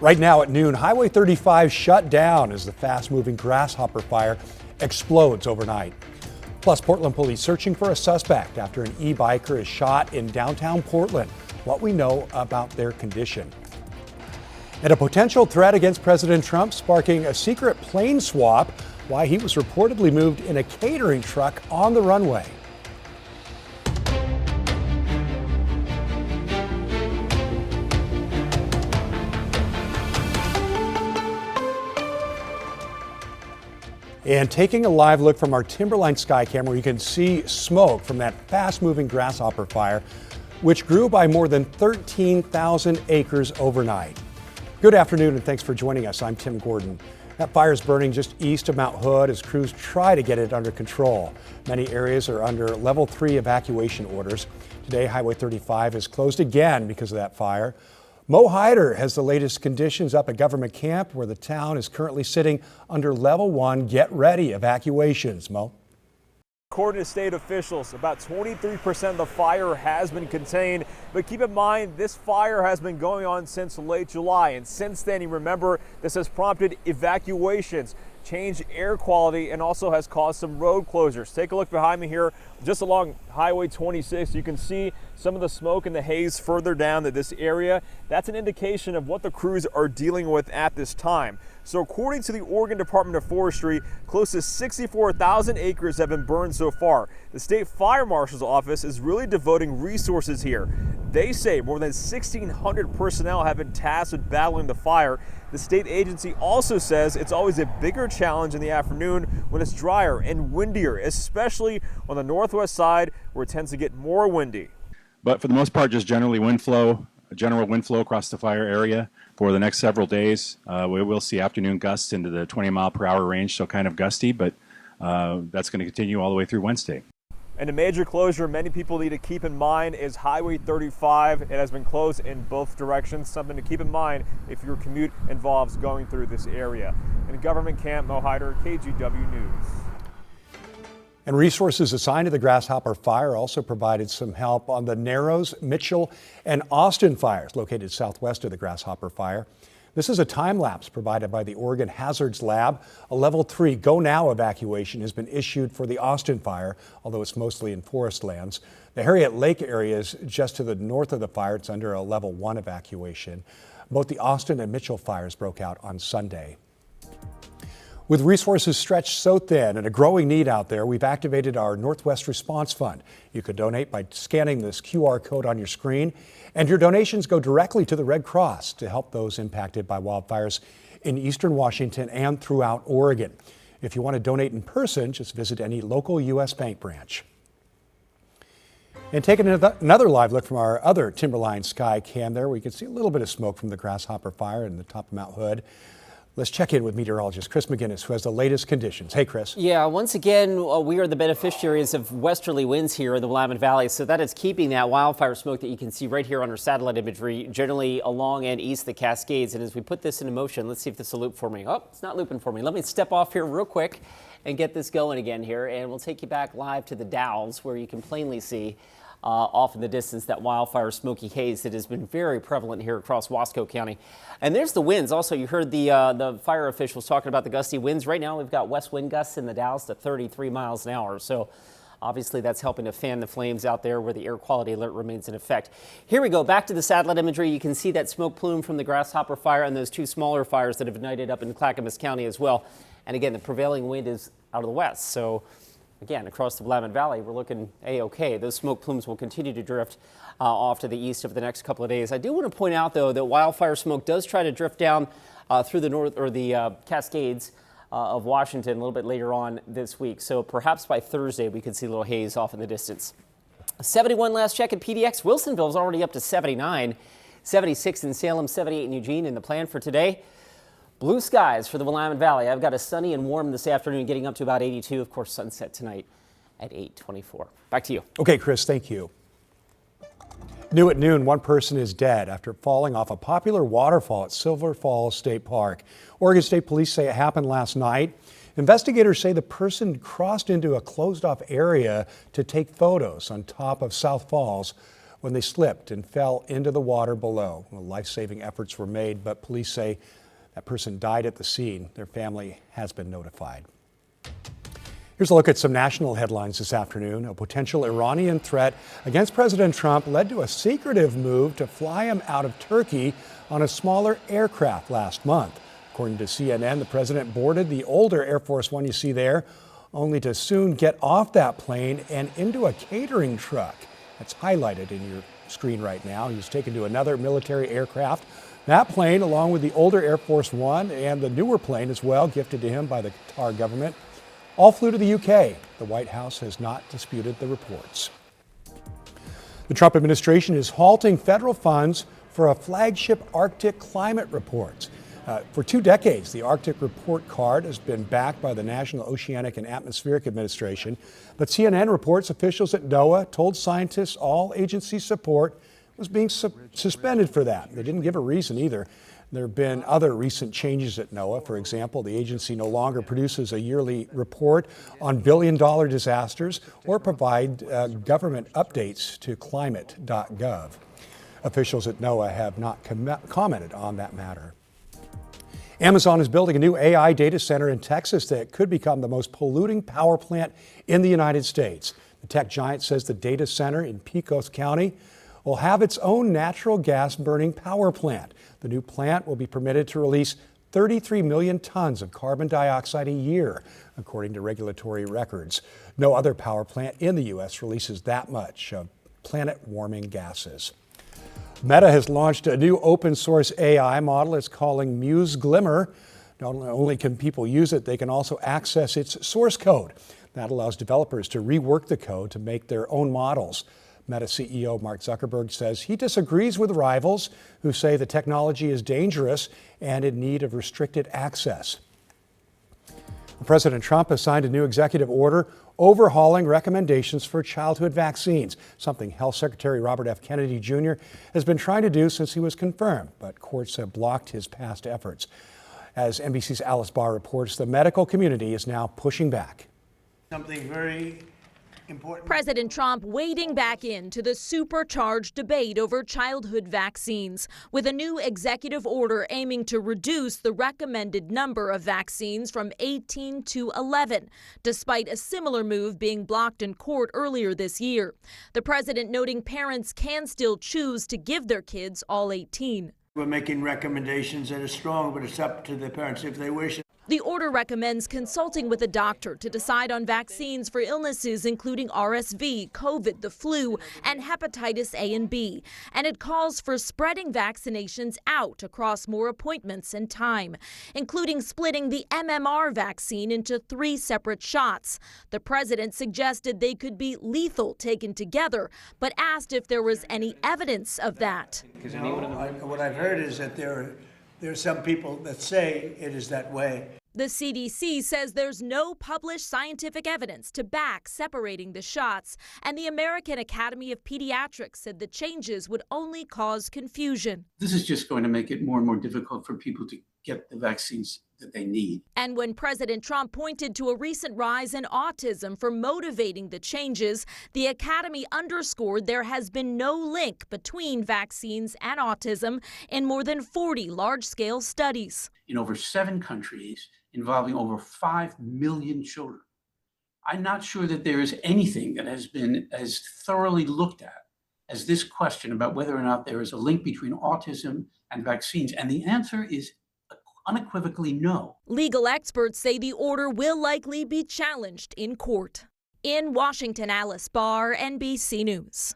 Right now at noon, Highway 35 shut down as the fast-moving Grasshopper fire explodes overnight. Plus, Portland police searching for a suspect after an e-biker is shot in downtown Portland. What we know about their condition. And a potential threat against President Trump sparking a secret plane swap, why he was reportedly moved in a catering truck on the runway. And taking a live look from our Timberline sky camera, you can see smoke from that fast-moving Grasshopper fire, which grew by more than 13,000 acres overnight. Good afternoon and thanks for joining us. I'm Tim Gordon. That fire is burning just east of Mount Hood as crews try to get it under control. Many areas are under level 3 evacuation orders. Today, Highway 35 is closed again because of that fire. Mo Hyder has the latest conditions up at Government Camp, where the town is currently sitting under level 1 get ready evacuations. Mo? According to state officials, about 23% of the fire has been contained. But keep in mind, this fire has been going on since late July. And since then, you remember, this has prompted evacuations, changed air quality, and also has caused some road closures. Take a look behind me here, just along Highway 26. You can see some of the smoke and the haze further down to this area. That's an indication of what the crews are dealing with at this time. So according to the Oregon Department of Forestry, close to 64,000 acres have been burned so far. The state fire marshal's office is really devoting resources here. They say more than 1,600 personnel have been tasked with battling the fire. The state agency also says it's always a bigger challenge in the afternoon when it's drier and windier, especially on the northwest side where it tends to get more windy. But for the most part, just general wind flow across the fire area for the next several days. We will see afternoon gusts into the 20-mile-per-hour range, so kind of gusty, but that's going to continue all the way through Wednesday. And a major closure many people need to keep in mind is Highway 35. It has been closed in both directions, something to keep in mind if your commute involves going through this area. In Government Camp, Mo Hyder, KGW News. And resources assigned to the Grasshopper fire also provided some help on the Narrows, Mitchell, and Austin fires located southwest of the Grasshopper fire. This is a time lapse provided by the Oregon Hazards Lab. A level 3 go now evacuation has been issued for the Austin fire, although it's mostly in forest lands. The Harriet Lake area is just to the north of the fire. It's under a level 1 evacuation. Both the Austin and Mitchell fires broke out on Sunday. With resources stretched so thin and a growing need out there, we've activated our Northwest Response Fund. You could donate by scanning this QR code on your screen, and your donations go directly to the Red Cross to help those impacted by wildfires in eastern Washington and throughout Oregon. If you want to donate in person, just visit any local U.S. bank branch. And taking another live look from our other Timberline sky cam there, we can see a little bit of smoke from the Grasshopper fire in the top of Mount Hood. Let's check in with meteorologist Chris McGinnis, who has the latest conditions. Hey, Chris. Yeah, once again, we are the beneficiaries of westerly winds here in the Willamette Valley, so that is keeping that wildfire smoke that you can see right here on our satellite imagery, generally along and east of the Cascades. And as we put this into motion, let's see if this will loop for me. Oh, it's not looping for me. Let me step off here real quick and get this going again here, and we'll take you back live to the Dalles, where you can plainly see off in the distance that wildfire smoky haze that has been very prevalent here across Wasco County. And there's the winds. Also, you heard the fire officials talking about the gusty winds. Right now, we've got west wind gusts in the Dalles to 33 miles an hour. So obviously, that's helping to fan the flames out there where the air quality alert remains in effect. Here we go. Back to the satellite imagery. You can see that smoke plume from the Grasshopper fire and those two smaller fires that have ignited up in Clackamas County as well. And again, the prevailing wind is out of the west. So again, across the Willamette Valley, we're looking A-OK. Those smoke plumes will continue to drift off to the east over the next couple of days. I do want to point out, though, that wildfire smoke does try to drift down through the north or the Cascades of Washington a little bit later on this week. So perhaps by Thursday, we could see a little haze off in the distance. 71 last check at PDX. Wilsonville is already up to 79, 76 in Salem, 78 in Eugene. And the plan for today, blue skies for the Willamette Valley. I've got a sunny and warm this afternoon, getting up to about 82. Of course, sunset tonight at 8:24. Back to you. Okay, Chris, thank you. New at noon, one person is dead after falling off a popular waterfall at Silver Falls State Park. Oregon State Police say it happened last night. Investigators say the person crossed into a closed-off area to take photos on top of South Falls when they slipped and fell into the water below. Well, life-saving efforts were made, but police say that person died at the scene. Their family has been notified. Here's a look at some national headlines this afternoon. A potential Iranian threat against President Trump led to a secretive move to fly him out of Turkey on a smaller aircraft last month. According to CNN, the president boarded the older Air Force One you see there, only to soon get off that plane and into a catering truck. That's highlighted in your screen right now. He was taken to another military aircraft. That plane, along with the older Air Force One and the newer plane as well, gifted to him by the Qatar government, all flew to the UK. The White House has not disputed the reports. The Trump administration is halting federal funds for a flagship Arctic climate report. For 2 decades, the Arctic Report Card has been backed by the National Oceanic and Atmospheric Administration. But CNN reports officials at NOAA told scientists all agency support was being suspended for that. They didn't give a reason either. There have been other recent changes at NOAA. For example, the agency no longer produces a yearly report on billion-dollar disasters or provide government updates to climate.gov. Officials at NOAA have not commented on that matter. Amazon is building a new AI data center in Texas that could become the most polluting power plant in the United States. The tech giant says the data center in Pecos County will have its own natural gas burning power plant. The new plant will be permitted to release 33 million tons of carbon dioxide a year, according to regulatory records. No other power plant in the U.S. releases that much of planet-warming gases. Meta has launched a new open source AI model it's calling Muse Glimmer. Not only can people use it, they can also access its source code. That allows developers to rework the code to make their own models. Meta CEO Mark Zuckerberg says he disagrees with rivals who say the technology is dangerous and in need of restricted access. President Trump has signed a new executive order overhauling recommendations for childhood vaccines, something Health Secretary Robert F. Kennedy Jr. has been trying to do since he was confirmed, but courts have blocked his past efforts. As NBC's Alice Barr reports, the medical community is now pushing back. Something very important. President Trump wading back into the supercharged debate over childhood vaccines with a new executive order aiming to reduce the recommended number of vaccines from 18 to 11, despite a similar move being blocked in court earlier this year. The president noting parents can still choose to give their kids all 18. We're making recommendations that are strong, but it's up to the parents if they wish. The order recommends consulting with a doctor to decide on vaccines for illnesses including RSV, COVID, the flu, and hepatitis A and B. And it calls for spreading vaccinations out across more appointments and time, including splitting the MMR vaccine into 3 separate shots. The president suggested they could be lethal taken together, but asked if there was any evidence of that. What I've heard is that there are some people that say it is that way. The CDC says there's no published scientific evidence to back separating the shots, and the American Academy of Pediatrics said the changes would only cause confusion. This is just going to make it more and more difficult for people to get the vaccines that they need. And when President Trump pointed to a recent rise in autism for motivating the changes, the Academy underscored there has been no link between vaccines and autism in more than 40 large-scale studies. In over 7 countries, involving over 5 million children. I'm not sure that there is anything that has been as thoroughly looked at as this question about whether or not there is a link between autism and vaccines. And the answer is unequivocally no. Legal experts say the order will likely be challenged in court. In Washington, Alice Barr, NBC News.